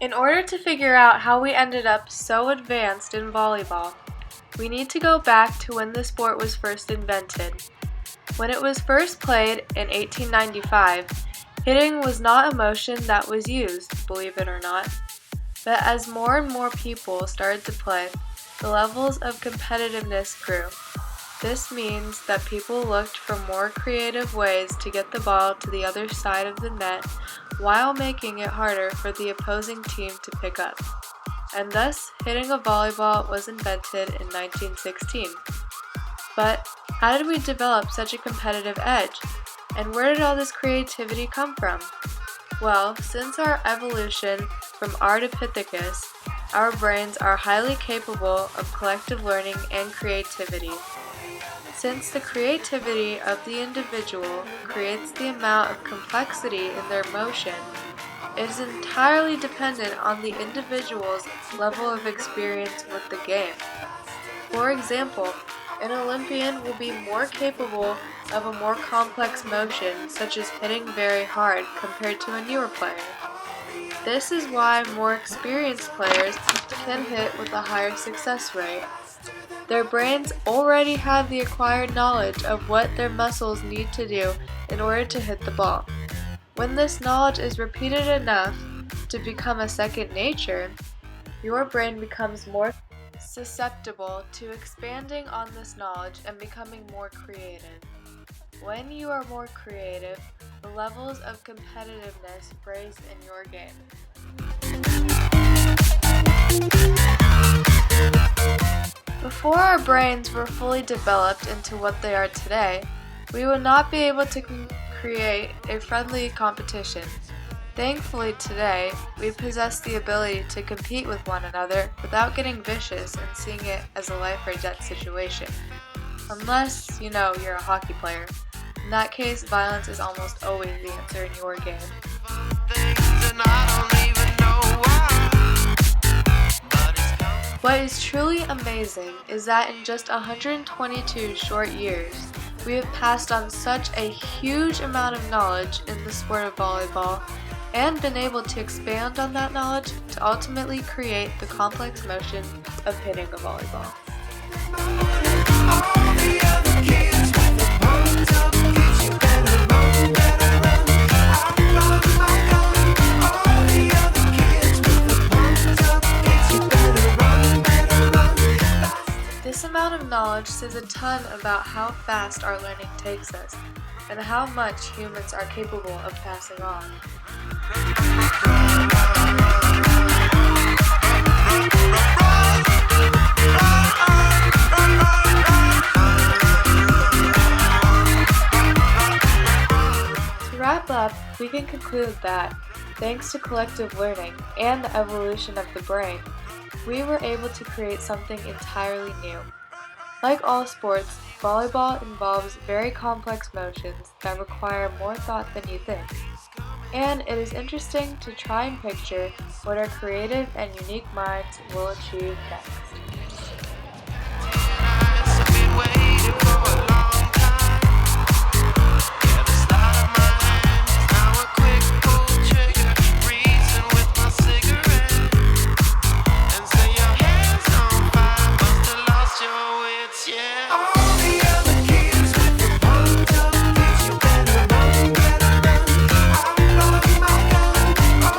In order to figure out how we ended up so advanced in volleyball, we need to go back to when the sport was first invented. When it was first played in 1895, hitting was not a motion that was used, believe it or not. But as more and more people started to play, the levels of competitiveness grew. This means that people looked for more creative ways to get the ball to the other side of the net while making it harder for the opposing team to pick up. And thus, hitting a volleyball was invented in 1916. But how did we develop such a competitive edge? And where did all this creativity come from? Well, since our evolution from Ardipithecus, our brains are highly capable of collective learning and creativity. Since the creativity of the individual creates the amount of complexity in their motion, it is entirely dependent on the individual's level of experience with the game. For example, an Olympian will be more capable of a more complex motion, such as hitting very hard, compared to a newer player. This is why more experienced players can hit with a higher success rate. Their brains already have the acquired knowledge of what their muscles need to do in order to hit the ball. When this knowledge is repeated enough to become a second nature, your brain becomes more susceptible to expanding on this knowledge and becoming more creative. When you are more creative, the levels of competitiveness raise in your game. Before our brains were fully developed into what they are today, we would not be able to create a friendly competition. Thankfully today, we possess the ability to compete with one another without getting vicious and seeing it as a life or death situation. Unless, you're a hockey player. In that case, violence is almost always the answer in your game. What is truly amazing is that in just 122 short years, we have passed on such a huge amount of knowledge in the sport of volleyball and been able to expand on that knowledge to ultimately create the complex motion of hitting a volleyball. This amount of knowledge says a ton about how fast our learning takes us and how much humans are capable of passing on. To wrap up, we can conclude that, thanks to collective learning and the evolution of the brain, we were able to create something entirely new. Like all sports, volleyball involves very complex motions that require more thought than you think. And it is interesting to try and picture what our creative and unique minds will achieve next.